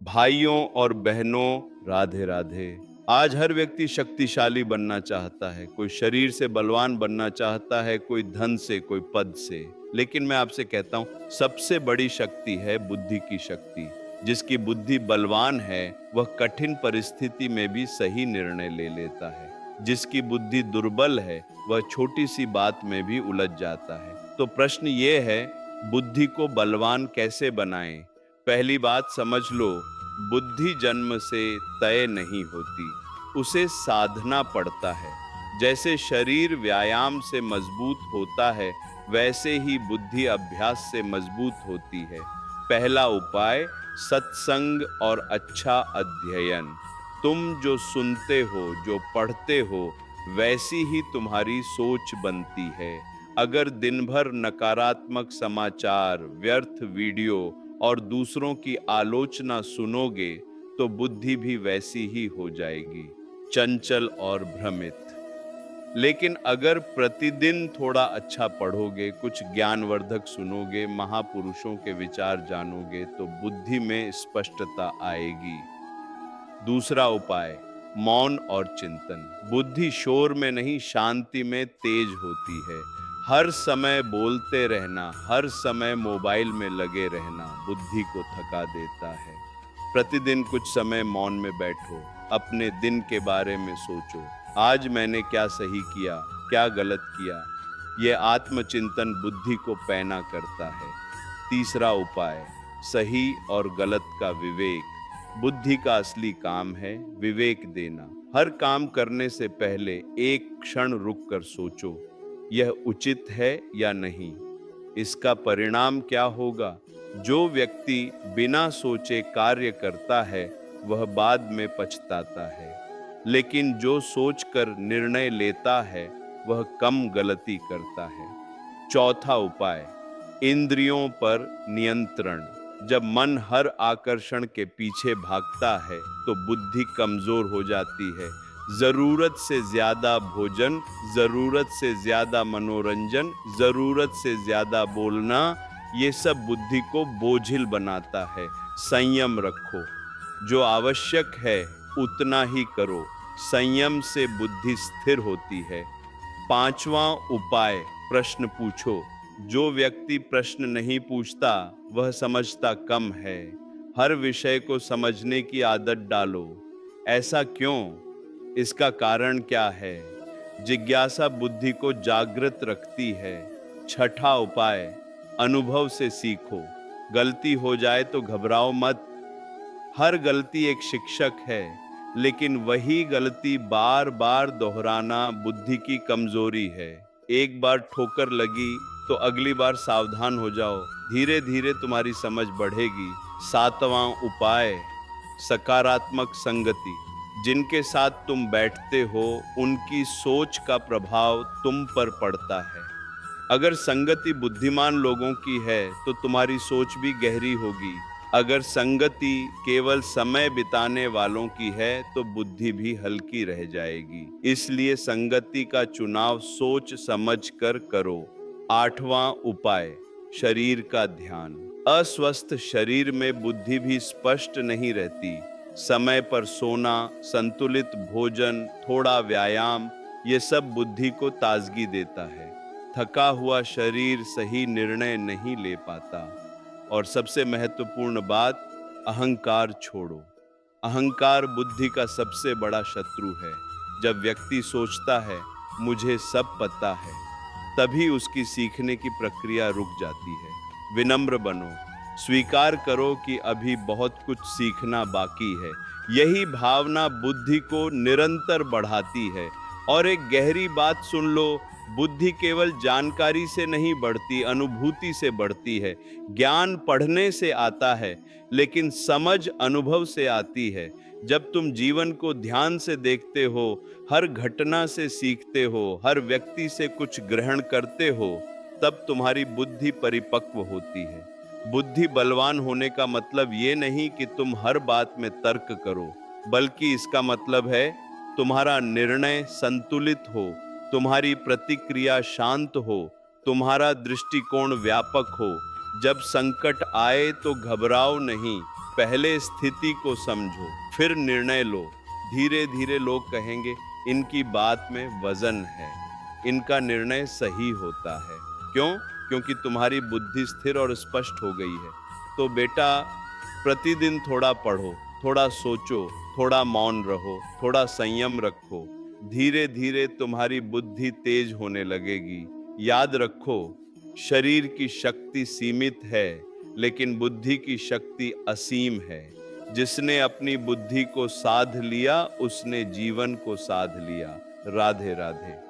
भाइयों और बहनों, राधे राधे। आज हर व्यक्ति शक्तिशाली बनना चाहता है। कोई शरीर से बलवान बनना चाहता है, कोई धन से, कोई पद से। लेकिन मैं आपसे कहता हूं, सबसे बड़ी शक्ति है बुद्धि की शक्ति। जिसकी बुद्धि बलवान है, वह कठिन परिस्थिति में भी सही निर्णय ले लेता है। जिसकी बुद्धि दुर्बल है, वह छोटी सी बात में भी उलझ जाता है। तो प्रश्न ये है, बुद्धि को बलवान कैसे बनाएं? पहली बात समझ लो, बुद्धि जन्म से तय नहीं होती, उसे साधना पड़ता है। जैसे शरीर व्यायाम से मजबूत होता है, वैसे ही बुद्धि अभ्यास से मजबूत होती है। पहला उपाय, सत्संग और अच्छा अध्ययन। तुम जो सुनते हो, जो पढ़ते हो, वैसी ही तुम्हारी सोच बनती है। अगर दिन भर नकारात्मक समाचार, व्यर्थ वीडियो और दूसरों की आलोचना सुनोगे, तो बुद्धि भी वैसी ही हो जाएगी, चंचल और भ्रमित। लेकिन अगर प्रतिदिन थोड़ा अच्छा पढ़ोगे, कुछ ज्ञानवर्धक सुनोगे, महापुरुषों के विचार जानोगे, तो बुद्धि में स्पष्टता आएगी। दूसरा उपाय, मौन और चिंतन। बुद्धि शोर में नहीं, शांति में तेज होती है। हर समय बोलते रहना, हर समय मोबाइल में लगे रहना बुद्धि को थका देता है। प्रतिदिन कुछ समय मौन में बैठो, अपने दिन के बारे में सोचो। आज मैंने क्या सही किया, क्या गलत किया? यह आत्मचिंतन बुद्धि को पैना करता है। तीसरा उपाय, सही और गलत का विवेक। बुद्धि का असली काम है विवेक देना। हर काम करने से पहले एक क्षण रुक कर सोचो, यह उचित है या नहीं, इसका परिणाम क्या होगा। जो व्यक्ति बिना सोचे कार्य करता है, वह बाद में पछताता है। लेकिन जो सोचकर निर्णय लेता है, वह कम गलती करता है। चौथा उपाय, इंद्रियों पर नियंत्रण। जब मन हर आकर्षण के पीछे भागता है, तो बुद्धि कमजोर हो जाती है। जरूरत से ज्यादा भोजन, जरूरत से ज्यादा मनोरंजन, जरूरत से ज्यादा बोलना, ये सब बुद्धि को बोझिल बनाता है। संयम रखो, जो आवश्यक है उतना ही करो। संयम से बुद्धि स्थिर होती है। पांचवा उपाय, प्रश्न पूछो। जो व्यक्ति प्रश्न नहीं पूछता, वह समझता कम है। हर विषय को समझने की आदत डालो। ऐसा क्यों? इसका कारण क्या है? जिज्ञासा बुद्धि को जागृत रखती है। छठा उपाय, अनुभव से सीखो। गलती हो जाए तो घबराओ मत। हर गलती एक शिक्षक है, लेकिन वही गलती बार बार दोहराना बुद्धि की कमजोरी है। एक बार ठोकर लगी तो अगली बार सावधान हो जाओ, धीरे धीरे तुम्हारी समझ बढ़ेगी। सातवां उपाय, सकारात्मक संगति। जिनके साथ तुम बैठते हो, उनकी सोच का प्रभाव तुम पर पड़ता है। अगर संगति बुद्धिमान लोगों की है, तो तुम्हारी सोच भी गहरी होगी। अगर संगति केवल समय बिताने वालों की है, तो बुद्धि भी हल्की रह जाएगी। इसलिए संगति का चुनाव सोच समझ कर करो। आठवां उपाय, शरीर का ध्यान। अस्वस्थ शरीर में बुद्धि भी स्पष्ट नहीं रहती। समय पर सोना, संतुलित भोजन, थोड़ा व्यायाम, ये सब बुद्धि को ताजगी देता है। थका हुआ शरीर सही निर्णय नहीं ले पाता। और सबसे महत्वपूर्ण बात, अहंकार छोड़ो। अहंकार बुद्धि का सबसे बड़ा शत्रु है। जब व्यक्ति सोचता है मुझे सब पता है, तभी उसकी सीखने की प्रक्रिया रुक जाती है। विनम्र बनो, स्वीकार करो कि अभी बहुत कुछ सीखना बाकी है। यही भावना बुद्धि को निरंतर बढ़ाती है। और एक गहरी बात सुन लो, बुद्धि केवल जानकारी से नहीं बढ़ती, अनुभूति से बढ़ती है। ज्ञान पढ़ने से आता है, लेकिन समझ अनुभव से आती है। जब तुम जीवन को ध्यान से देखते हो, हर घटना से सीखते हो, हर व्यक्ति से कुछ ग्रहण करते हो, तब तुम्हारी बुद्धि परिपक्व होती है। बुद्धि बलवान होने का मतलब ये नहीं कि तुम हर बात में तर्क करो, बल्कि इसका मतलब है तुम्हारा निर्णय संतुलित हो, तुम्हारी प्रतिक्रिया शांत हो, तुम्हारा दृष्टिकोण व्यापक हो। जब संकट आए तो घबराओ नहीं, पहले स्थिति को समझो, फिर निर्णय लो। धीरे धीरे लोग कहेंगे इनकी बात में वजन है, इनका निर्णय सही होता है। क्यों? क्योंकि तुम्हारी बुद्धि स्थिर और स्पष्ट हो गई है। तो बेटा, प्रतिदिन थोड़ा पढ़ो, थोड़ा सोचो, थोड़ा मौन रहो, थोड़ा संयम रखो। धीरे धीरे तुम्हारी बुद्धि तेज होने लगेगी। याद रखो, शरीर की शक्ति सीमित है, लेकिन बुद्धि की शक्ति असीम है। जिसने अपनी बुद्धि को साध लिया, उसने जीवन को साध लिया। राधे राधे।